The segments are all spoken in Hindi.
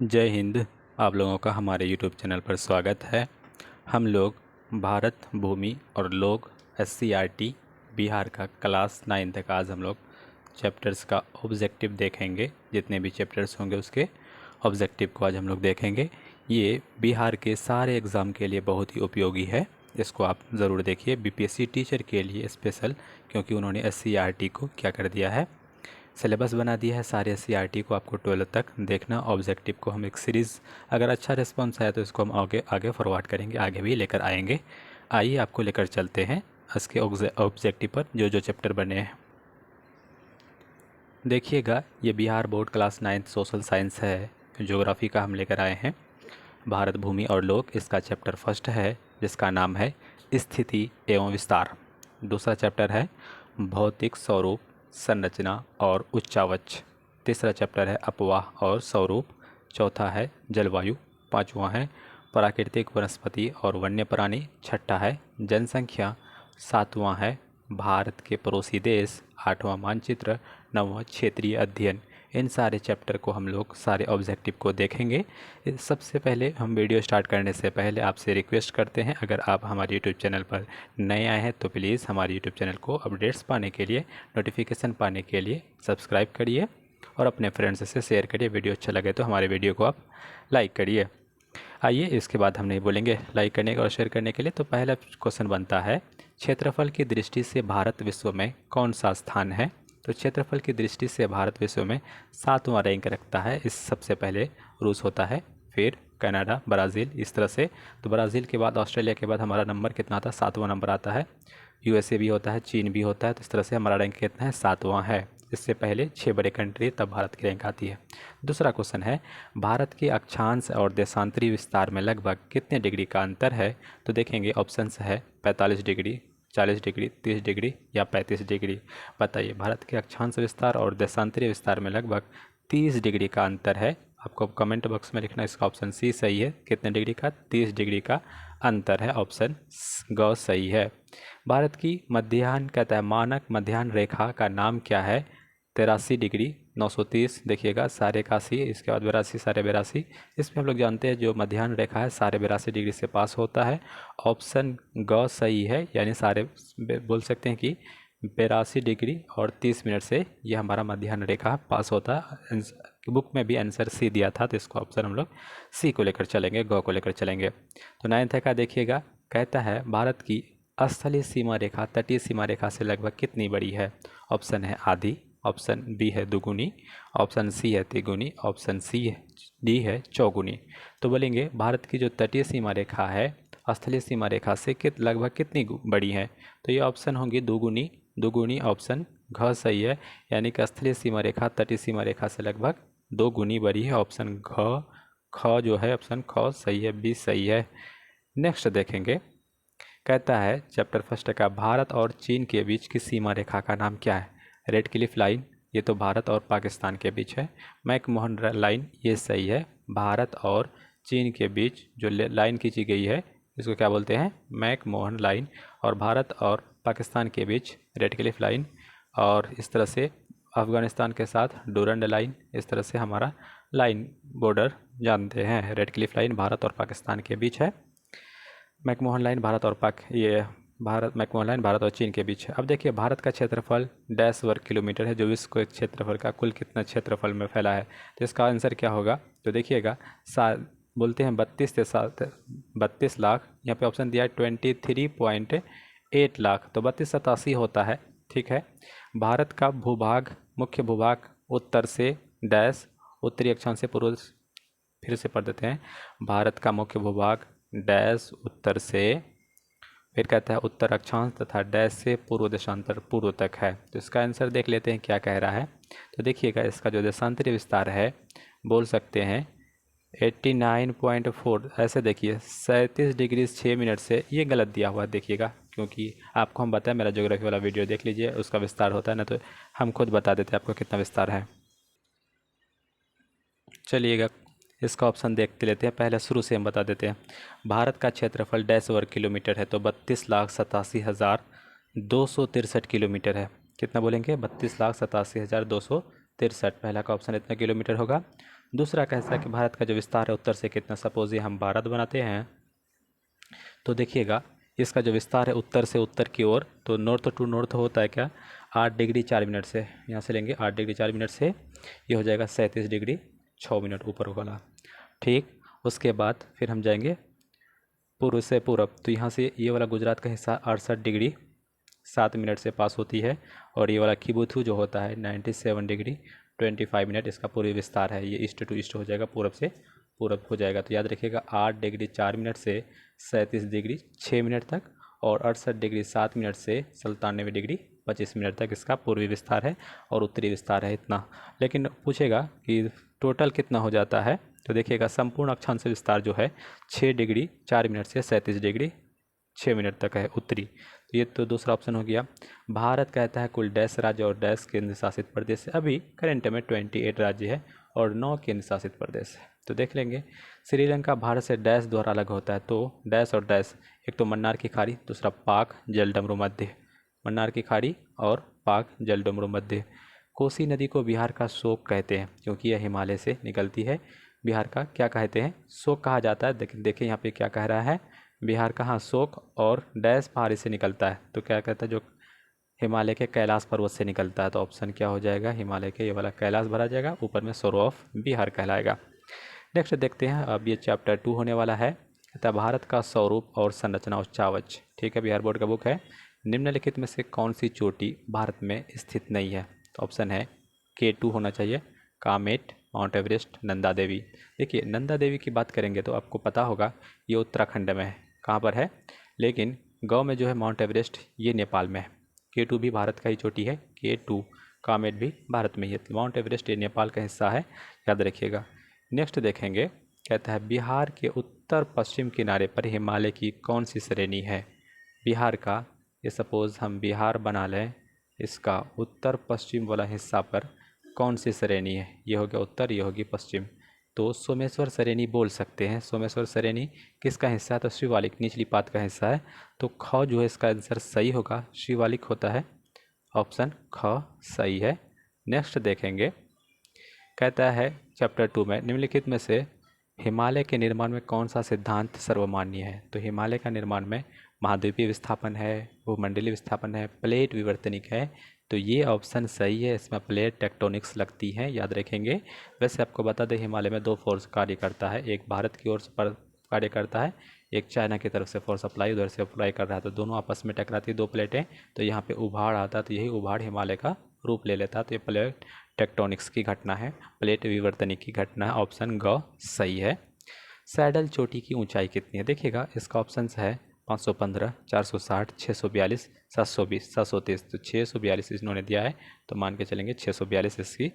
जय हिंद। आप लोगों का हमारे YouTube चैनल पर स्वागत है। हम लोग भारत भूमि और लोक SCRT बिहार का क्लास 9 तक आज हम लोग चैप्टर्स का ऑब्जेक्टिव देखेंगे। जितने भी चैप्टर्स होंगे उसके ऑब्जेक्टिव को आज हम लोग देखेंगे। ये बिहार के सारे एग्ज़ाम के लिए बहुत ही उपयोगी है। इसको आप ज़रूर देखिए, BPSC टीचर के लिए स्पेशल, क्योंकि उन्होंने SCRT को क्या कर दिया है, सिलेबस बना दिया है सारे SCRT को। आपको 12 तक देखना। ऑब्जेक्टिव को हम एक सीरीज़, अगर अच्छा रिस्पॉन्स आया तो इसको हम आगे आगे फॉरवर्ड करेंगे, आगे भी लेकर आएंगे। आइए आपको लेकर चलते हैं इसके ऑब्जेक्टिव पर जो जो चैप्टर बने हैं। देखिएगा, ये Bihar board class 9 social science है, ज्योग्राफी का हम लेकर आए हैं। भारत भूमि और लोक, इसका चैप्टर फर्स्ट है जिसका नाम है स्थिति एवं विस्तार। दूसरा चैप्टर है भौतिक स्वरूप, संरचना और उच्चावच। तीसरा चैप्टर है अपवाह और स्वरूप। चौथा है जलवायु। पांचवा है प्राकृतिक वनस्पति और वन्य प्राणी। छठा है जनसंख्या। सातवां है भारत के पड़ोसी देश। आठवां मानचित्र। नौवां क्षेत्रीय अध्ययन। इन सारे चैप्टर को हम लोग सारे ऑब्जेक्टिव को देखेंगे। सबसे पहले हम वीडियो स्टार्ट करने से पहले आपसे रिक्वेस्ट करते हैं, अगर आप हमारे यूट्यूब चैनल पर नए आए हैं तो प्लीज़ हमारे यूट्यूब चैनल को अपडेट्स पाने के लिए, नोटिफिकेशन पाने के लिए सब्सक्राइब करिए और अपने फ्रेंड्स से शेयर करिए। वीडियो अच्छा लगे तो हमारे वीडियो को आप लाइक करिए। आइए, इसके बाद हम नहीं बोलेंगे लाइक करने का और शेयर करने के लिए। तो पहला क्वेश्चन बनता है, क्षेत्रफल की दृष्टि से भारत विश्व में कौन सा स्थान है? तो क्षेत्रफल की दृष्टि से भारत विश्व में 7वां रैंक रखता है। इस सबसे पहले रूस होता है, फिर कनाडा, ब्राज़ील, इस तरह से। तो ब्राज़ील के बाद, ऑस्ट्रेलिया के बाद हमारा नंबर कितना आता है? 7वां नंबर आता है। USA भी होता है, चीन भी होता है। तो इस तरह से हमारा रैंक कितना है? 7वां है। इससे पहले 6 बड़े कंट्री, तब भारत की रैंक आती है। दूसरा क्वेश्चन है, भारत के अक्षांश और देशांतरी विस्तार में लगभग कितने डिग्री का अंतर है? तो देखेंगे, ऑप्शंस है 45 डिग्री, 40 डिग्री, 30 डिग्री या 35 डिग्री। बताइए, भारत के अक्षांश विस्तार और देशांतरीय विस्तार में लगभग 30 डिग्री का अंतर है। आपको कमेंट बॉक्स में लिखना, इसका ऑप्शन सी सही है। कितने डिग्री का? 30 डिग्री का अंतर है। ऑप्शन ग सही है। भारत की मध्याह्न, कहता है मानक मध्याह्न रेखा का नाम क्या है? 83 डिग्री, 930। देखिएगा, सारे 81, इसके बाद 82, सारे 82। इसमें हम लोग जानते हैं जो मध्याह्न रेखा है सारे 82 डिग्री से पास होता है। ऑप्शन ग सही है, यानी सारे बोल सकते हैं कि 82 डिग्री और 30 मिनट से यह हमारा मध्याह्न रेखा पास होता है। बुक में भी आंसर सी दिया था, तो इसको ऑप्शन हम लोग सी को लेकर चलेंगे, ग को लेकर चलेंगे। तो 9th का देखिएगा, कहता है भारत की स्थलीय सीमा रेखा तटीय सीमा रेखा से लगभग कितनी बड़ी है? ऑप्शन है आधी, ऑप्शन बी है दुगुनी, ऑप्शन सी है तिगुनी, ऑप्शन डी है चौगुनी। तो बोलेंगे भारत की जो तटीय सीमा रेखा है स्थलीय सीमा रेखा से लगभग कितनी बड़ी है? तो ये ऑप्शन होंगी दुगुनी, दुगुनी। ऑप्शन घ सही है, यानी कि स्थलीय सीमा रेखा तटीय सीमा रेखा से लगभग 2 गुनी बड़ी है। ऑप्शन घ, ख जो है ऑप्शन ख सही है, बी सही है। नेक्स्ट देखेंगे, कहता है चैप्टर फर्स्ट का, भारत और चीन के बीच की सीमा रेखा का नाम क्या है? रेड क्लिफ लाइन, ये तो भारत और पाकिस्तान के बीच है। मैकमोहन लाइन, ये सही है। भारत और चीन के बीच जो लाइन खींची गई है इसको क्या बोलते हैं? McMahon line. और भारत और पाकिस्तान के बीच रेड क्लिफ लाइन। और इस तरह से अफ़गानिस्तान के साथ डूरंड लाइन, इस तरह से हमारा लाइन बॉर्डर जानते हैं। रेड क्लिफ लाइन भारत और पाकिस्तान के बीच है। मैकमोहन लाइन भारत और मैकमोहन लाइन भारत और चीन के बीच है। अब देखिए, भारत का क्षेत्रफल डैश वर्ग किलोमीटर है, जो विश्व के क्षेत्रफल का कुल कितना क्षेत्रफल में फैला है। तो इसका आंसर क्या होगा? तो देखिएगा, बोलते हैं 32 लाख। यहाँ पे ऑप्शन दिया है 23.8 लाख, तो 3287 होता है। ठीक है। भारत का भूभाग, मुख्य भूभाग उत्तर से डैश, उत्तरी अक्षांश से पूर्व। फिर से पढ़ देते हैं, भारत का मुख्य भूभाग डैश उत्तर से, फिर कहता है उत्तर अक्षांश तथा डैश से पूर्व देशांतर पूर्व तक है। तो इसका आंसर देख लेते हैं क्या कह रहा है। तो देखिएगा, इसका जो देशांतरीय विस्तार है बोल सकते हैं 89.4। ऐसे देखिए 37 डिग्री 6 मिनट से, ये गलत दिया हुआ देखिएगा, क्योंकि आपको हम बताएं, मेरा ज्योग्राफी वाला वीडियो देख लीजिए, उसका विस्तार होता है ना, तो हम खुद बता देते हैं आपको कितना विस्तार है। चलिएगा, इसका ऑप्शन देखते लेते हैं। पहले शुरू से हम बता देते हैं। भारत का क्षेत्रफल डैश वर्ग किलोमीटर है, तो 32,87,263 किलोमीटर है। कितना बोलेंगे? 32,87,263। पहला का ऑप्शन इतना किलोमीटर होगा। दूसरा कैसा है कि भारत का जो विस्तार है उत्तर से कितना, सपोज ये हम भारत बनाते हैं तो देखिएगा इसका जो विस्तार है उत्तर से उत्तर की ओर, तो नॉर्थ टू नॉर्थ होता है क्या 8 डिग्री 4 मिनट से, यहाँ से लेंगे 8 डिग्री 4 मिनट से, ये हो जाएगा 37 डिग्री 6 मिनट ऊपर वाला। ठीक, उसके बाद फिर हम जाएंगे पूर्व से पूरब, तो यहाँ से ये वाला गुजरात का हिस्सा 68 डिग्री 7 मिनट से पास होती है, और ये वाला किबुथु जो होता है 97 डिग्री 25 मिनट, इसका पूर्वी विस्तार है। ये ईस्ट टू ईस्ट हो जाएगा, पूरब से पूरब हो जाएगा। तो याद रखिएगा 8 डिग्री 4 मिनट से 37 डिग्री 6 मिनट तक, और 68 डिग्री 7 मिनट से 97 डिग्री 25 मिनट तक इसका पूर्वी विस्तार है, और उत्तरी विस्तार है इतना। लेकिन पूछेगा कि टोटल कितना हो जाता है, तो देखिएगा संपूर्ण अक्षांश विस्तार जो है 6 डिग्री 4 मिनट से 37 डिग्री 6 मिनट तक है उत्तरी। तो ये तो दूसरा ऑप्शन हो गया। भारत कहता है कुल डैश राज्य और डैश केंद्र शासित प्रदेश है। अभी करंट में 28 राज्य है और 9 केंद्र शासित प्रदेश है। तो देख लेंगे श्रीलंका भारत से डैश द्वारा अलग होता है, तो डैश और डैश, एक तो मन्नार की खाड़ी, दूसरा पाक जलडमरू मध्य। मन्नार की खाड़ी और पाक जलडमरू मध्य। कोसी नदी को बिहार का शोक कहते हैं क्योंकि यह हिमालय से निकलती है। बिहार का क्या कहते हैं, शोक कहा जाता है। देखिए यहाँ पे क्या कह रहा है, बिहार का हाँ शोक, और डैश पहाड़ी से निकलता है, तो क्या कहता है जो हिमालय के कैलाश पर्वत से निकलता है। तो ऑप्शन क्या हो जाएगा, हिमालय के ये वाला कैलाश भरा जाएगा, ऊपर में सौर ऑफ बिहार कहलाएगा। नेक्स्ट देखते हैं, अब ये चैप्टर 2 होने वाला है। कहता है भारत का स्वरूप और संरचना उच्चावच। ठीक है, बिहार बोर्ड का बुक है। निम्नलिखित में से कौन सी चोटी भारत में स्थित नहीं है, तो ऑप्शन है K2 होना चाहिए, कामेट, माउंट एवरेस्ट, नंदा देवी। देखिए नंदा देवी की बात करेंगे तो आपको पता होगा ये उत्तराखंड में है, कहाँ पर है, लेकिन गाँव में जो है माउंट एवरेस्ट ये नेपाल में है। K2 भी भारत का ही चोटी है, K2 कामेट भी भारत में ही है, माउंट एवरेस्ट ये नेपाल का हिस्सा है, याद रखिएगा। नेक्स्ट देखेंगे, कहता है बिहार के उत्तर पश्चिम किनारे पर हिमालय की कौन सी श्रेणी है। बिहार का, ये सपोज़ हम बिहार बना लें, इसका उत्तर पश्चिम वाला हिस्सा पर कौन सी श्रेणी है, ये हो गया उत्तर, ये होगी पश्चिम, तो सोमेश्वर श्रेणी बोल सकते हैं। सोमेश्वर श्रेणी किसका हिस्सा है, तो शिवालिक निचली पात का हिस्सा है, तो ख जो है इसका आंसर सही होगा, शिवालिक होता है, ऑप्शन ख सही है। नेक्स्ट देखेंगे, कहता है चैप्टर 2 में निम्नलिखित में से हिमालय के निर्माण में कौन सा सिद्धांत सर्वमान्य है। तो हिमालय का निर्माण में महाद्वीपीय विस्थापन है, भूमंडलीय विस्थापन है, प्लेट विवर्तनिक है, तो ये ऑप्शन सही है, इसमें प्लेट टेक्टोनिक्स लगती हैं, याद रखेंगे। वैसे आपको बता दें हिमालय में 2 फोर्स कार्य करता है, एक भारत की ओर से पर कार्य करता है, एक चाइना की तरफ से फोर्स अप्लाई उधर से अप्लाई कर रहा है, तो दोनों आपस में टकराती है 2 प्लेटें, तो यहाँ पे उभाड़ आता है, तो यही उभाड़ हिमालय का रूप ले लेता है, तो ये प्लेट टेक्टोनिक्स की घटना है, प्लेट विवर्तनिक की घटना है, ऑप्शन ग सही है। सैडल चोटी की ऊंचाई कितनी है, देखिएगा इसका ऑप्शन है 515, 460, 642, 720, 730, तो 642 इन्होंने दिया है, तो मान के चलेंगे 642 इसकी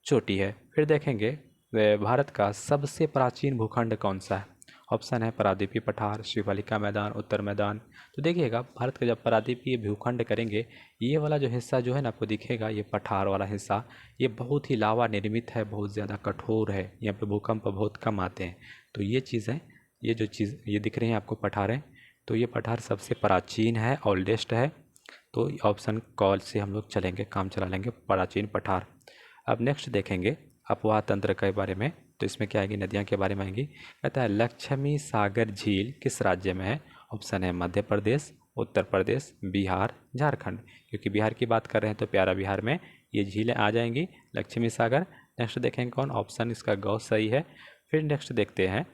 चोटी है। फिर देखेंगे भारत का सबसे प्राचीन भूखंड कौन सा है, ऑप्शन है प्रादीपीय पठार, शिवालिका मैदान, उत्तर मैदान। तो देखिएगा भारत का जब प्रादीपीय भूखंड करेंगे, ये वाला जो हिस्सा जो है ना आपको दिखेगा, ये पठार वाला हिस्सा, ये बहुत ही लावा निर्मित है, बहुत ज़्यादा कठोर है, यहाँ पे भूकंप बहुत कम आते हैं। तो ये चीज़ है, ये जो चीज़ ये दिख रही हैं आपको पठारें, तो ये पठार सबसे प्राचीन है, ओल्डेस्ट है, तो ऑप्शन कॉल से हम लोग चलेंगे, काम चला लेंगे, प्राचीन पठार। अब नेक्स्ट देखेंगे अपवाह तंत्र के बारे में, तो इसमें क्या आएगी, नदियाँ के बारे में आएंगी। कहता है लक्ष्मी सागर झील किस राज्य में है, ऑप्शन है मध्य प्रदेश, उत्तर प्रदेश, बिहार, झारखंड। क्योंकि बिहार की बात कर रहे हैं तो प्यारा बिहार में ये झीलें आ जाएंगी, लक्ष्मी सागर। नेक्स्ट देखेंगे कौन, ऑप्शन इसका गौ सही है। फिर नेक्स्ट देखते हैं,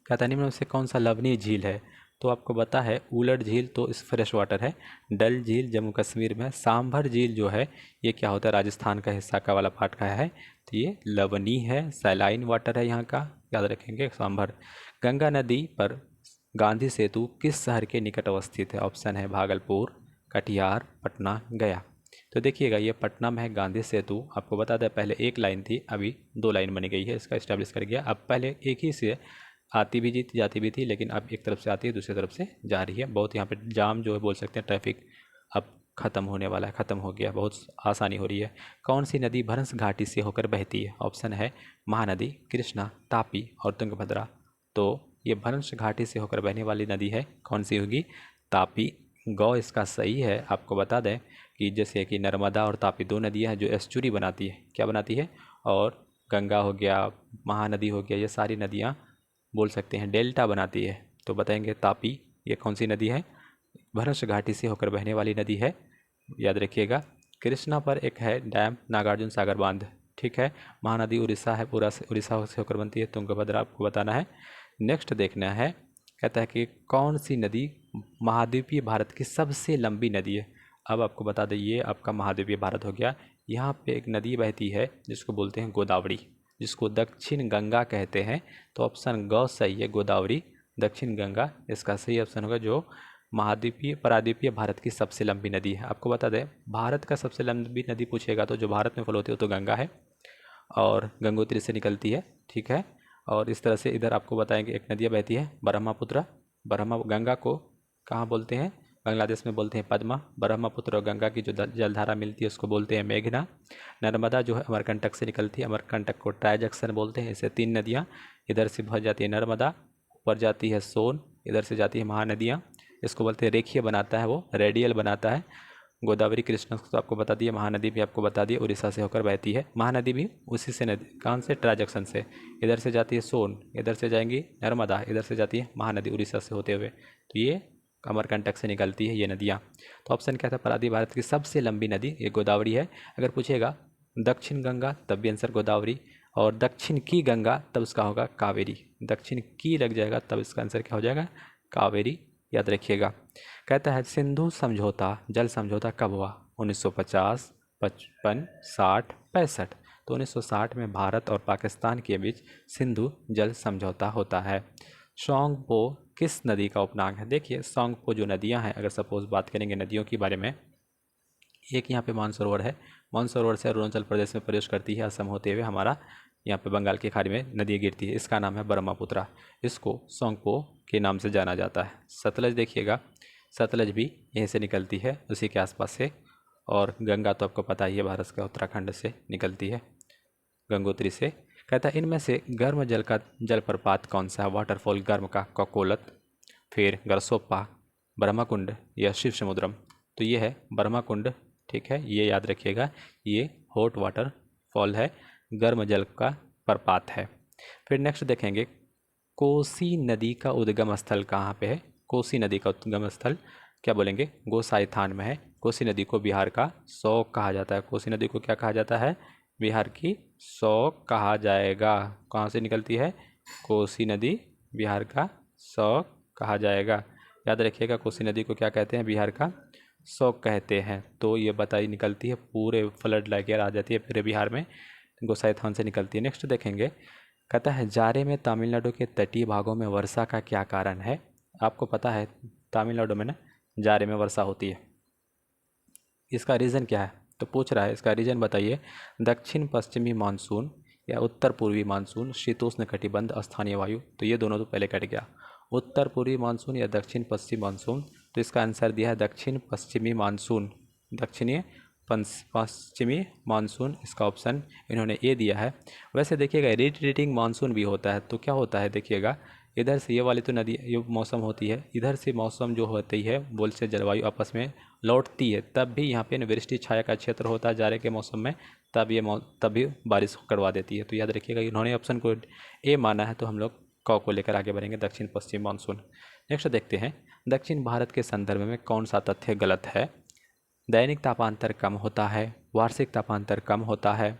कहता है निम्न में से कौन सा लवणीय झील है, तो आपको पता है उलट झील तो इस फ्रेश वाटर है, डल झील जम्मू कश्मीर में, सांभर झील जो है ये क्या होता है, राजस्थान का हिस्सा का वाला पार्ट का है, तो ये लवणीय है, सैलाइन वाटर है यहाँ का, याद रखेंगे सांभर। गंगा नदी पर गांधी सेतु किस शहर के निकट अवस्थित है, ऑप्शन है भागलपुर, कटिहार, पटना, गया। तो देखिएगा ये पटना में है गांधी सेतु, आपको बता दें पहले एक लाइन थी, अभी 2 लाइन बनी गई है, इसका इस्टेब्लिश कर गया। अब पहले एक ही से आती भी थी जाती भी थी, लेकिन अब एक तरफ से आती है दूसरी तरफ से जा रही है। बहुत यहाँ पे जाम जो है बोल सकते हैं, ट्रैफिक अब ख़त्म होने वाला है, ख़त्म हो गया, बहुत आसानी हो रही है। कौन सी नदी भंस घाटी से होकर बहती है, ऑप्शन है महानदी, कृष्णा, तापी और तुंगभद्रा। तो ये भंस घाटी से होकर बहने वाली नदी है, कौन सी होगी, तापी। गौ इसका सही है। आपको बता दें कि जैसे कि नर्मदा और तापी 2 नदियाँ हैं जो एस्चुरी बनाती है, क्या बनाती है, और गंगा हो गया, महानदी हो गया, ये सारी नदियाँ बोल सकते हैं डेल्टा बनाती है। तो बताएंगे तापी, ये कौन सी नदी है? भरश घाटी से होकर बहने वाली नदी है, याद रखिएगा। कृष्णा पर एक है डैम, नागार्जुन सागर बांध, ठीक है। महानदी उड़ीसा है, उड़ीसा से होकर बनती है, तुंगभद्रा आपको बताना है। नेक्स्ट देखना है, कहता है कि कौन सी नदी महाद्वीपीय भारत की सबसे लंबी नदी है। अब आपको बता दें, ये आपका महाद्वीपीय भारत हो गया। यहाँ पे एक नदी बहती है जिसको बोलते हैं गोदावरी, जिसको दक्षिण गंगा कहते हैं। तो ऑप्शन ग सही है, गोदावरी दक्षिण गंगा इसका सही ऑप्शन होगा, जो महाद्वीपीय पराद्वीपीय भारत की सबसे लंबी नदी है। आपको बता दें, भारत का सबसे लंबी नदी पूछेगा तो जो भारत में फॉलो होती है तो गंगा है, और गंगोत्री से निकलती है, ठीक है। और इस तरह से इधर आपको बताएंगे एक नदियाँ बहती है, ब्रह्मपुत्र। ब्रह्म गंगा को कहाँ बोलते हैं? बांग्लादेश में बोलते हैं पद्मा। ब्रह्मपुत्र और गंगा की जो जलधारा मिलती है उसको बोलते हैं मेघना। नर्मदा जो है अमरकंटक से निकलती है, अमरकंटक को ट्राइजैक्शन बोलते हैं। इसे 3 नदियाँ इधर से बह जाती है, नर्मदा ऊपर जाती है सोन, इधर से जाती है महानदियाँ, इसको बोलते हैं रेखीय बनाता है, वो रेडियल बनाता है। गोदावरी कृष्णा तो आपको बता दिया, महानदी भी आपको बता दिए उड़ीसा से होकर बहती है। महानदी भी उसी से नदी, कहाँ से? ट्रांजैक्शन से। इधर से जाती है सोन, इधर से जाएंगी नर्मदा, इधर से जाती है महानदी उड़ीसा से होते हुए। तो ये अमरकंटक से निकलती है ये नदियाँ। तो ऑप्शन क्या था? परादी भारत की सबसे लंबी नदी ये गोदावरी है। अगर पूछेगा दक्षिण गंगा तब भी आंसर गोदावरी, और दक्षिण की गंगा तब उसका होगा कावेरी। दक्षिण की लग जाएगा तब इसका आंसर क्या हो जाएगा? कावेरी, याद रखिएगा। कहता है सिंधु समझौता, जल समझौता कब हुआ? 1950, 55, 60, 65। तो 1960 में भारत और पाकिस्तान के बीच सिंधु जल समझौता होता है। सोंगपो किस नदी का उपनाम है? देखिए सोंगपो जो नदियां हैं, अगर सपोज बात करेंगे नदियों के बारे में, एक यहाँ पे मानसरोवर है, मानसरोवर से अरुणाचल प्रदेश में प्रवेश करती है असम होते हुए, हमारा यहाँ पे बंगाल की खाड़ी में नदी गिरती है, इसका नाम है ब्रह्मपुत्रा। इसको सोंगपो के नाम से जाना जाता है। सतलज देखिएगा, सतलज भी यहीं से निकलती है उसी के आसपास से। और गंगा तो आपको पता ही है, भारत का उत्तराखंड से निकलती है गंगोत्री से। कहता है इनमें से गर्म जल का जलप्रपात कौन सा है? वाटरफॉल गर्म का ककोलत, फिर गरसोप्पा, ब्रह्मकुंड या शिव समुद्रम। तो ये है ब्रह्मकुंड, ठीक है, ये याद रखिएगा, ये हॉट वाटर फॉल है, गर्म जल का प्रपात है। फिर नेक्स्ट देखेंगे, कोसी नदी का उद्गम स्थल कहाँ पे है? कोसी नदी का उद्गम स्थल क्या बोलेंगे? गोसाइथान में है। कोसी नदी को बिहार का शौक कहा जाता है। कोसी नदी को क्या कहा जाता है? बिहार की शौक कहा जाएगा। कहाँ से निकलती है? कोसी नदी बिहार का शौक कहा जाएगा, याद रखिएगा। कोसी नदी को क्या कहते हैं? बिहार का शौक कहते हैं। तो ये बताई निकलती है, पूरे फ्लड लेकर आ जाती है पूरे बिहार में, गोसाइथान से निकलती है। नेक्स्ट देखेंगे, कहता है जाड़े में तमिलनाडु के तटीय भागों में वर्षा का क्या कारण है? आपको पता है तमिलनाडु में ना जाड़े में वर्षा होती है, इसका रीज़न क्या है? तो पूछ रहा है इसका रीज़न बताइए। दक्षिण पश्चिमी मानसून या उत्तर पूर्वी मानसून, शीतोष्ण कटिबंध, स्थानीय वायु। तो ये दोनों तो पहले कट गया, उत्तर पूर्वी मानसून या दक्षिण पश्चिमी मानसून। तो इसका आंसर दिया है दक्षिण पश्चिमी मानसून, दक्षिणी पश्चिमी मानसून, इसका ऑप्शन इन्होंने ए दिया है। वैसे देखिएगा रिट्रीटिंग मानसून भी होता है, तो क्या होता है देखिएगा, इधर से ये वाली तो नदी ये मौसम होती है, इधर से मौसम जो होती है बोल से जलवायु आपस में लौटती है, तब भी यहाँ पे वृष्टि छाया का क्षेत्र होता है जाड़े के मौसम में, तब भी बारिश करवा देती है। तो याद रखिएगा इन्होंने ऑप्शन को ए माना है, तो हम लोग क को लेकर आगे बढ़ेंगे, दक्षिण पश्चिम मानसून। नेक्स्ट देखते हैं, दक्षिण भारत के संदर्भ में कौन सा तथ्य गलत है? दैनिक तापांतर कम होता है, वार्षिक तापांतर कम होता है,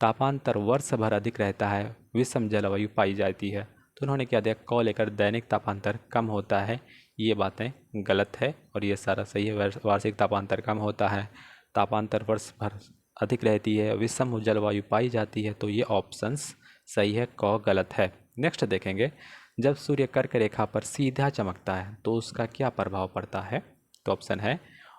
तापांतर वर्ष भर अधिक रहता है, विषम जलवायु पाई जाती है। तो उन्होंने क्या दिया? क लेकर दैनिक तापांतर कम होता है, ये बातें गलत है और ये सारा सही है। वार्षिक तापांतर कम होता है, तापांतर वर्ष भर अधिक रहती है, विषम जलवायु पाई जाती है। तो ये ऑप्शंस सही है, क गलत है। नेक्स्ट देखेंगे, जब सूर्य कर्क रेखा पर सीधा चमकता है तो उसका क्या प्रभाव पड़ता है? तो ऑप्शन है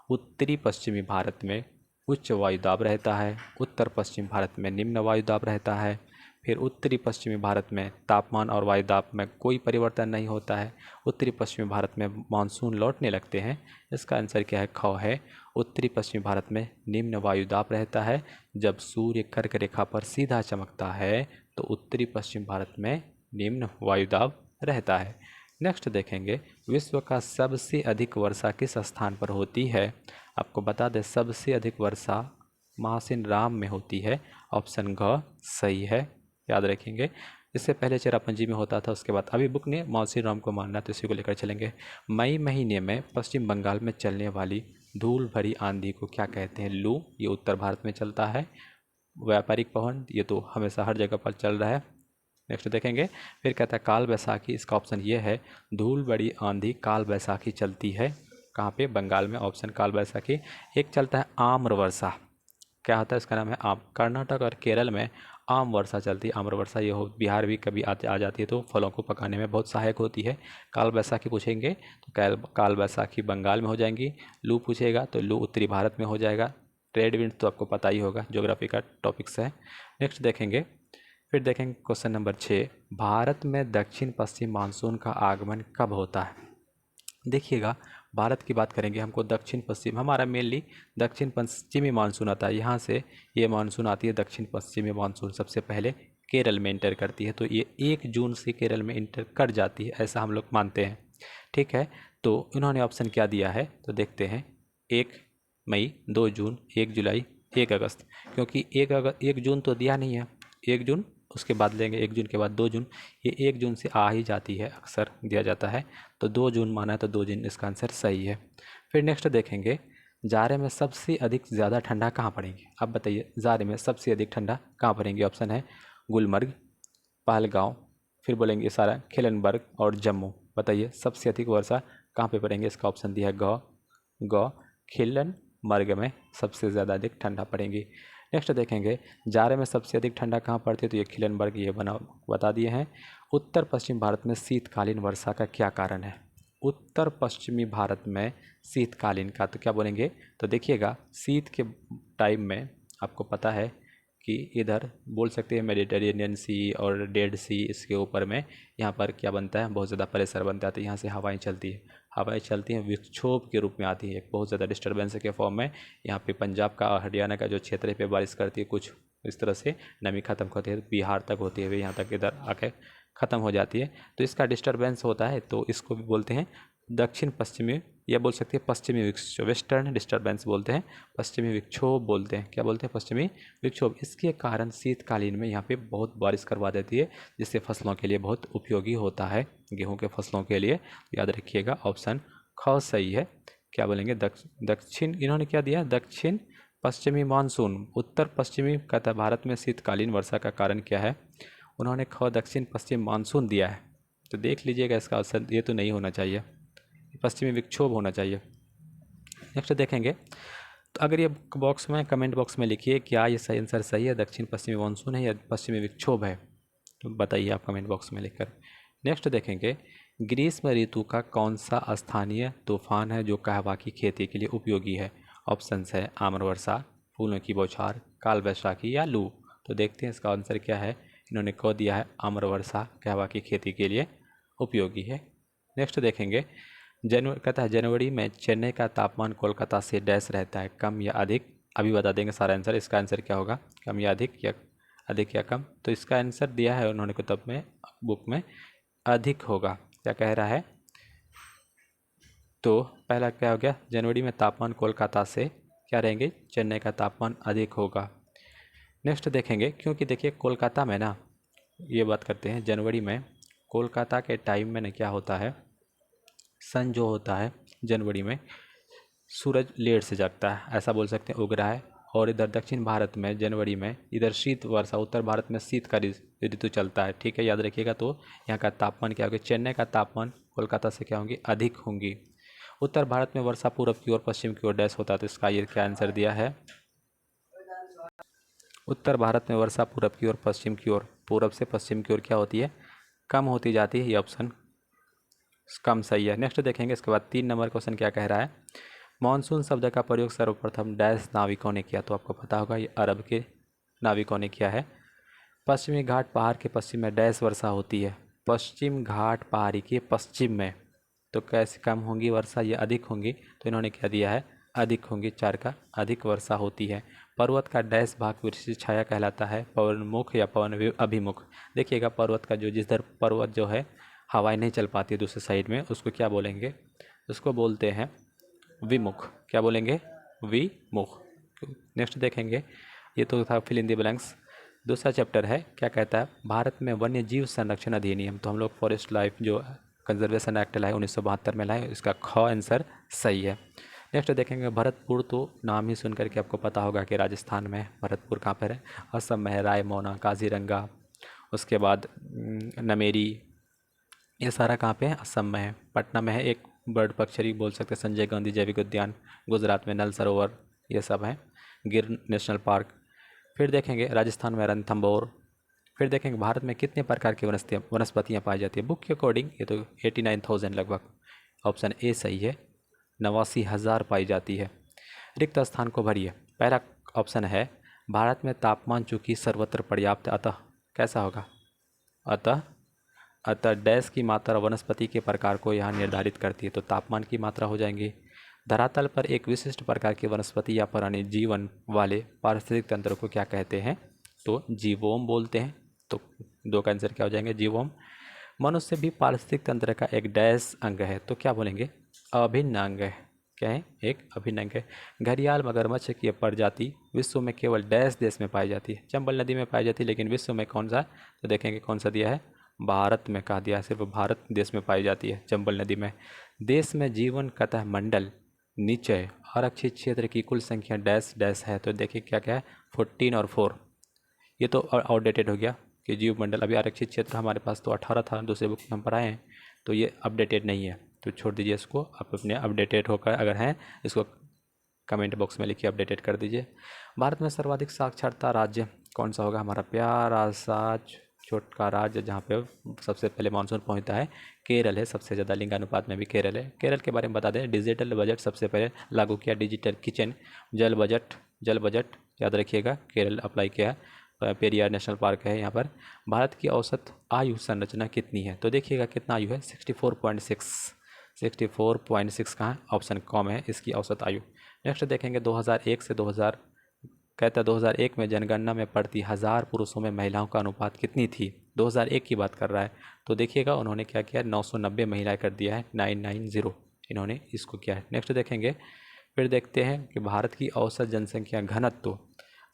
उत्तरी पश्चिमी भारत में उच्च वायुदाब रहता है, उत्तर पश्चिम भारत में निम्न वायुदाब रहता है, फिर उत्तरी पश्चिमी भारत में तापमान और वायुदाब में कोई परिवर्तन नहीं होता है, उत्तरी पश्चिमी भारत में मानसून लौटने लगते हैं। इसका आंसर क्या है? ख है, उत्तरी पश्चिमी भारत में निम्न वायुदाब रहता है। जब सूर्य कर्क रेखा पर सीधा चमकता है तो उत्तरी पश्चिम भारत में निम्न वायुदाब रहता है। नेक्स्ट देखेंगे, विश्व का सबसे अधिक वर्षा किस स्थान पर होती है? आपको बता दें सबसे अधिक वर्षा मासिनराम में होती है। ऑप्शन घ सही है, याद रखेंगे। इससे पहले चेरापूंजी में होता था, उसके बाद अभी बुक ने मासिनराम को मानना, तो इसी को लेकर चलेंगे। मई महीने में पश्चिम बंगाल में चलने वाली धूल भरी आंधी को क्या कहते हैं? लू। ये उत्तर भारत में चलता है। व्यापारिक पवन, ये तो हमेशा हर जगह पर चल रहा है। नेक्स्ट देखेंगे। फिर कहता है काल बैसाखी, इसका ऑप्शन ये है। धूल बड़ी आंधी काल बैसाखी चलती है कहाँ पे? बंगाल में। ऑप्शन काल बैसाखी। एक चलता है आम्र वर्षा, क्या होता है? इसका नाम है आम। कर्नाटक और केरल में आम वर्षा चलती है। आम्र वर्षा ये हो, बिहार भी कभी आ जाती है, तो फलों को पकाने में बहुत सहायक होती है। काल बैसाखी पूछेंगे तो काल बैसाखी बंगाल में हो जाएंगी। लू पूछेगा तो लू उत्तरी भारत में हो जाएगा। ट्रेड विंड तो आपको पता ही होगा, ज्योग्राफी का टॉपिक्स है। नेक्स्ट देखेंगे। फिर देखेंगे क्वेश्चन नंबर 6, भारत में दक्षिण पश्चिम मानसून का आगमन कब होता है? देखिएगा, भारत की बात करेंगे, हमको दक्षिण पश्चिम, हमारा मेनली दक्षिण पश्चिमी मानसून आता है। यहाँ से ये मानसून आती है, दक्षिण पश्चिमी मानसून सबसे पहले केरल में इंटर करती है, तो ये 1 जून से केरल में इंटर कर जाती है, ऐसा हम लोग मानते हैं। ठीक है, तो इन्होंने ऑप्शन क्या दिया है तो देखते हैं। 1 मई, 2 जून, 1 जुलाई, 1 अगस्त। क्योंकि 1 जून तो दिया नहीं है, 1 जून उसके बाद लेंगे, 1 जून के बाद 2 जून, ये 1 जून से आ ही जाती है, अक्सर दिया जाता है, तो 2 जून माना है, तो 2 जून इसका आंसर सही है। फिर नेक्स्ट देखेंगे, जाड़े में सबसे अधिक ज़्यादा ठंडा कहाँ पड़ेगी? अब बताइए, जाड़े में सबसे अधिक ठंडा कहाँ पड़ेगी? ऑप्शन है गुलमर्ग, पहलगांव, फिर बोलेंगे सारा खिलनबर्ग और जम्मू। बताइए सबसे अधिक वर्षा कहाँ पे पड़ेंगे? इसका ऑप्शन दिया है ग खिलनबर्ग में सबसे ज़्यादा अधिक ठंडा पड़ेगी। नेक्स्ट देखेंगे, जाड़े में सबसे अधिक ठंडा कहाँ पड़ती है? तो ये खिलनबर्ग, ये बता दिए हैं। उत्तर पश्चिम भारत में शीतकालीन वर्षा का क्या कारण है? उत्तर पश्चिमी भारत में शीतकालीन का तो क्या बोलेंगे? तो देखिएगा, शीत के टाइम में आपको पता है कि इधर बोल सकते हैं मेडिटेरेनियन सी और डेड सी, इसके ऊपर में यहाँ पर क्या बनता है? बहुत ज़्यादा प्रेशर बनता है, तो यहाँ से हवाएं चलती है। हवाएं चलती हैं, विक्षोभ के रूप में आती है, बहुत ज़्यादा डिस्टर्बेंस के फॉर्म में। यहाँ पे पंजाब का, हरियाणा का जो क्षेत्र है पे बारिश करती है, कुछ इस तरह से नमी खत्म होती है, बिहार तक होती है, यहाँ तक इधर आके ख़त्म हो जाती है, तो इसका डिस्टर्बेंस होता है, तो इसको भी बोलते हैं दक्षिण पश्चिमी, या बोल सकते हैं पश्चिमी विक्षोभ, वेस्टर्न डिस्टर्बेंस बोलते हैं, पश्चिमी विक्षोभ बोलते हैं। क्या बोलते हैं? पश्चिमी विक्षोभ। इसके कारण शीतकालीन में यहाँ पे बहुत बारिश करवा देती है, जिससे फसलों के लिए बहुत उपयोगी होता है, गेहूं के फसलों के लिए। याद रखिएगा, ऑप्शन ख सही है। क्या बोलेंगे? दक्षिण, इन्होंने क्या दिया? दक्षिण पश्चिमी मानसून, उत्तर पश्चिमी कहता भारत में शीतकालीन वर्षा का कारण क्या है? उन्होंने ख दक्षिण पश्चिम मानसून दिया है, तो देख लीजिएगा इसका आंसर, ये तो नहीं होना चाहिए, पश्चिमी विक्षोभ होना चाहिए। नेक्स्ट देखेंगे, तो अगर ये बॉक्स में, कमेंट बॉक्स में लिखिए क्या ये सही आंसर सही है, दक्षिण पश्चिमी मानसून है या पश्चिमी विक्षोभ है, तो बताइए आप कमेंट बॉक्स में लिखकर। नेक्स्ट देखेंगे, ग्रीष्म ऋतु का कौन सा स्थानीय तूफान है जो कहवा की खेती के लिए उपयोगी है? ऑप्शंस है आम्र वर्षा, फूलों की बौछार, काल बैसाखी या लू। तो देखते हैं इसका आंसर क्या है। इन्होंने कह दिया है आम्र वर्षा कहवा की खेती के लिए उपयोगी है। नेक्स्ट देखेंगे, कहता है जनवरी में चेन्नई का तापमान कोलकाता से डैश रहता है, कम या अधिक? अभी बता देंगे सारा आंसर, इसका आंसर क्या होगा? कम या अधिक या कम? तो इसका आंसर दिया है उन्होंने किताब में, बुक में, अधिक होगा। क्या कह रहा है? तो पहला क्या हो गया? जनवरी में तापमान कोलकाता से क्या रहेंगे? चेन्नई का तापमान अधिक होगा। नेक्स्ट देखेंगे, क्योंकि देखिए कोलकाता में ना, ये बात करते हैं, जनवरी में कोलकाता के टाइम में ना क्या होता है, सन जो होता है जनवरी में सूरज लेट से जगता है, ऐसा बोल सकते हैं, उग रहा है। और इधर दक्षिण भारत में जनवरी में इधर शीत वर्षा, उत्तर भारत में शीत का ऋतु चलता है। ठीक है, याद रखिएगा। तो यहाँ का तापमान क्या होगा? चेन्नई का तापमान कोलकाता से क्या होंगी? अधिक होंगी। उत्तर भारत में वर्षा पूर्व की ओर पश्चिम की ओर डैश होता है, तो इसका ये क्या आंसर दिया है? उत्तर भारत में वर्षा पूर्व की ओर पश्चिम की ओर, पूर्व से पश्चिम की ओर क्या होती है? कम होती जाती है। ये ऑप्शन कम सही है। नेक्स्ट देखेंगे, इसके बाद 3 नंबर क्वेश्चन क्या कह रहा है? मानसून शब्द का प्रयोग सर्वप्रथम डैश नाविकों ने किया, तो आपको पता होगा ये अरब के नाविकों ने किया है। पश्चिमी घाट पहाड़ के पश्चिम में डैश वर्षा होती है, पश्चिम घाट पहाड़ी के पश्चिम में, तो कैसे कम होंगी वर्षा या अधिक होंगी? तो इन्होंने क्या दिया है? अधिक होंगी, 4 का अधिक वर्षा होती है। पर्वत का डैश भाग विशिष्ट छाया कहलाता है, पवनमुख या पवन अभिमुख। देखिएगा, पर्वत का जो जिधर पर्वत जो है हवाएं नहीं चल पाती दूसरे साइड में, उसको क्या बोलेंगे? उसको बोलते हैं विमुख। क्या बोलेंगे? विमुख। नेक्स्ट देखेंगे, ये तो था फिल इन द ब्लैंक्स। दूसरा चैप्टर है, क्या कहता है, भारत में वन्य जीव संरक्षण अधिनियम। तो हम लोग फॉरेस्ट लाइफ जो कंजर्वेशन एक्ट लाए 1972 में लाए, इसका ख आंसर सही है। नेक्स्ट देखेंगे भरतपुर, तो नाम ही सुनकर के आपको पता होगा कि राजस्थान में है। भरतपुर कहाँ पर है? असम में है। रायमोना, काजीरंगा, उसके बाद नमेरी, ये सारा कहाँ पे है? असम में है। पटना में है एक बर्ड पक्षी बोल सकते हैं, संजय गांधी जैविक उद्यान। गुजरात में नल सरोवर, ये सब है। गिर नेशनल पार्क। फिर देखेंगे राजस्थान में रणथंभौर। फिर देखेंगे भारत में कितने प्रकार की वनस्पतियाँ पाई जाती है? बुक के अकॉर्डिंग ये तो 89,000 लगभग। ऑप्शन ए सही है, 89,000 पाई जाती है। रिक्त स्थान को भरिए। पहला ऑप्शन है, भारत में तापमान चूंकि सर्वत्र पर्याप्त, अतः कैसा होगा? अतः अतः डैश की मात्रा वनस्पति के प्रकार को यहाँ निर्धारित करती है, तो तापमान की मात्रा हो जाएंगी। धरातल पर एक विशिष्ट प्रकार की वनस्पति या प्राणी जीवन वाले पारिस्थितिक तंत्र को क्या कहते हैं? तो जीवोम बोलते हैं। तो दो का आंसर क्या हो जाएंगे? जीवोम। मनुष्य भी पारिस्थितिक तंत्र का एक डैश अंग है, तो क्या बोलेंगे? अभिन्न अंग है। क्या है? एक अभिन्न अंग है। घड़ियाल मगरमच्छ की प्रजाति विश्व में केवल डैश देश में पाई जाती है? चंबल नदी में पाई जाती है, लेकिन विश्व में कौन सा? तो देखेंगे कौन सा दिया है? भारत में कहा दिया है, सिर्फ भारत देश में पाई जाती है, चंबल नदी में। देश में जीवन कतः मंडल निचय आरक्षित क्षेत्र की कुल संख्या डैश डैश है, तो देखिए क्या क्या है? 14 और 4। ये तो आउटडेटेड हो गया कि जीव मंडल। अभी आरक्षित क्षेत्र हमारे पास तो 18 था, दूसरे बुक में हम पढ़ाए हैं, तो ये अपडेटेड नहीं है, तो छोड़ दीजिए इसको। आप अपने अपडेटेड होकर अगर हैं इसको कमेंट बॉक्स में लिखिए, अपडेटेड कर दीजिए। भारत में सर्वाधिक साक्षरता राज्य कौन सा होगा? हमारा प्यारा सा छोटा राज्य जहाँ पे सबसे पहले मानसून पहुँचता है, केरल है। सबसे ज़्यादा लिंगानुपात में भी केरल है। केरल के बारे में बता दें, डिजिटल बजट सबसे पहले लागू किया, डिजिटल किचन। जल बजट याद रखिएगा, केरल अप्लाई किया। पेरियार नेशनल पार्क है यहाँ पर। भारत की औसत आयु संरचना कितनी है? तो देखिएगा कितना आयु है? 64.6। 64.6 कहाँ? ऑप्शन कॉम है इसकी औसत आयु। नेक्स्ट देखेंगे 2001 से 2000, कहता है 2001 में जनगणना में प्रति 1000 पुरुषों में महिलाओं का अनुपात कितनी थी? 2001 की बात कर रहा है, तो देखिएगा उन्होंने क्या किया? 990 महिलाएं कर दिया है, 990 इन्होंने इसको किया है। नेक्स्ट देखेंगे, फिर देखते हैं कि भारत की औसत जनसंख्या घनत्व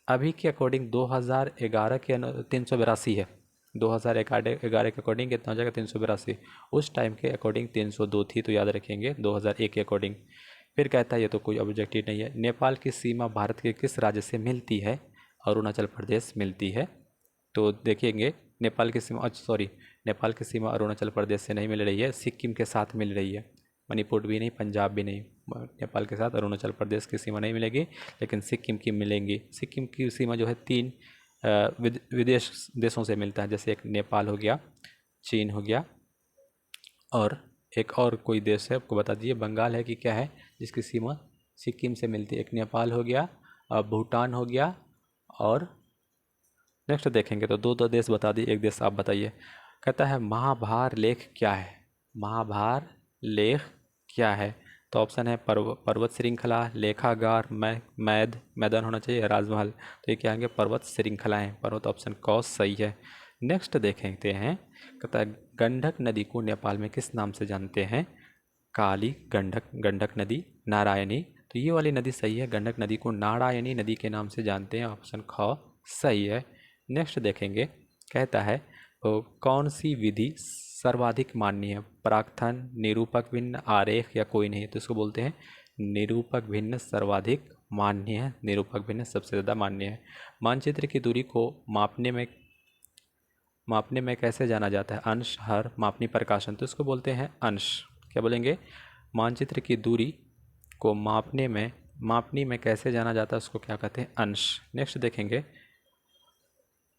अभी के अकॉर्डिंग 2011 के 382 है। 2011 के अकॉर्डिंग कितना हो जाएगा? 382। उस टाइम के अकॉर्डिंग 302 थी, तो याद रखेंगे 2001 के अकॉर्डिंग। फिर कहता है ये तो कोई ऑब्जेक्टिव नहीं है। नेपाल की सीमा भारत के किस राज्य से मिलती है? अरुणाचल प्रदेश मिलती है। तो देखेंगे नेपाल की सीमा, सॉरी, नेपाल की सीमा अरुणाचल प्रदेश से नहीं मिल रही है, सिक्किम के साथ मिल रही है। मणिपुर भी नहीं, पंजाब भी नहीं। नेपाल के साथ अरुणाचल प्रदेश की सीमा नहीं मिलेगी, लेकिन सिक्किम की मिलेंगी। सिक्किम की सीमा जो है 3 विदेश देशों से मिलता है, जैसे एक नेपाल हो गया, चीन हो गया, और एक और कोई देश है, आपको बता दीजिए बंगाल है कि क्या है, जिसकी सीमा सिक्किम से मिलती है। एक नेपाल हो गया, भूटान हो गया, और नेक्स्ट देखेंगे तो दो देश बता दिए, एक देश आप बताइए। कहता है महाभार लेख क्या है? महाभार लेख क्या है? तो ऑप्शन है पर्वत श्रृंखला, लेखागार, मैदान होना चाहिए, राजमहल। तो ये क्या होंगे? पर्वत श्रृंखलाएं। पर्वत ऑप्शन क सही है। नेक्स्ट देखते हैं, कहता है गंडक नदी को नेपाल में किस नाम से जानते हैं? काली गंडक, गंडक नदी, नारायणी। तो ये वाली नदी सही है, गंडक नदी को नारायणी नदी के नाम से जानते हैं, ऑप्शन ख सही है। नेक्स्ट देखेंगे, कहता है कौन सी विधि सर्वाधिक मान्य है? प्राक्थन, निरूपक भिन्न, आरेख या कोई नहीं? तो इसको बोलते हैं निरूपक भिन्न सर्वाधिक मान्य है, निरूपक भिन्न सबसे ज़्यादा मान्य है। मानचित्र की दूरी को मापने में कैसे जाना जाता है? अंश, हर, मापनी, प्रकाशन। तो इसको बोलते हैं अंश। क्या बोलेंगे? मानचित्र की दूरी को मापनी में कैसे जाना जाता है, उसको क्या कहते हैं? अंश। नेक्स्ट देखेंगे,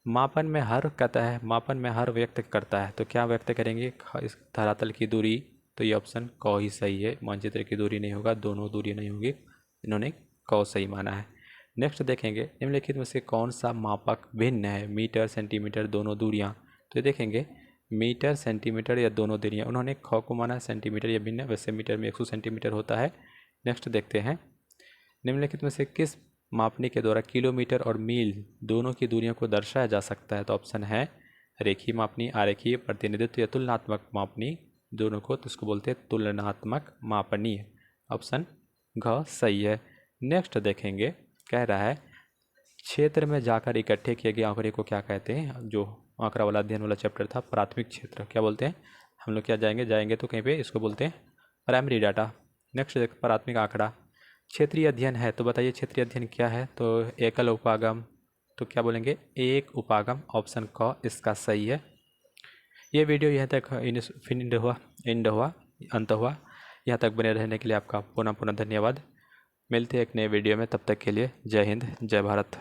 मापन में हर कहता है, मापन में हर व्यक्त करता है, तो क्या व्यक्त करेंगे? इस धरातल की दूरी। तो ये ऑप्शन क ही सही है, मानचित्र की दूरी नहीं होगा, दोनों दूरी नहीं होगी, इन्होंने क सही माना है। नेक्स्ट देखेंगे, निम्नलिखित में से कौन सा मापक भिन्न है? मीटर, सेंटीमीटर, दोनों दूरियां। तो ये देखेंगे मीटर, सेंटीमीटर या दोनों दूरियां, उन्होंने ख को माना सेंटीमीटर या भिन्न, वैसे मीटर में 100 सेंटीमीटर होता है। नेक्स्ट देखते हैं, निम्नलिखित में से किस मापने के द्वारा किलोमीटर और मील दोनों की दूरियों को दर्शाया जा सकता है? तो ऑप्शन है रेखीय मापनी, आरेखीय, प्रतिनिधित्व या तुलनात्मक मापनी, दोनों को। तो इसको बोलते हैं तुलनात्मक मापनी, ऑप्शन घ सही है। नेक्स्ट देखेंगे, कह रहा है क्षेत्र में जाकर इकट्ठे किए गए आंकड़े को क्या कहते हैं। जो आंकड़ा वाला अध्ययन वाला चैप्टर था, प्राथमिक क्षेत्र क्या बोलते हैं हम लोग, क्या जाएंगे तो कहीं पे इसको बोलते हैं प्राइमरी डाटा। नेक्स्ट प्राथमिक आंकड़ा। क्षेत्रीय अध्ययन है तो बताइए क्षेत्रीय अध्ययन क्या है। तो एकल उपागम, तो क्या बोलेंगे एक उपागम, ऑप्शन क इसका सही है। ये वीडियो यहाँ तक अंत हुआ। यहाँ तक बने रहने के लिए आपका पुनः पुनः धन्यवाद। मिलते हैं एक नए वीडियो में, तब तक के लिए जय हिंद जय भारत।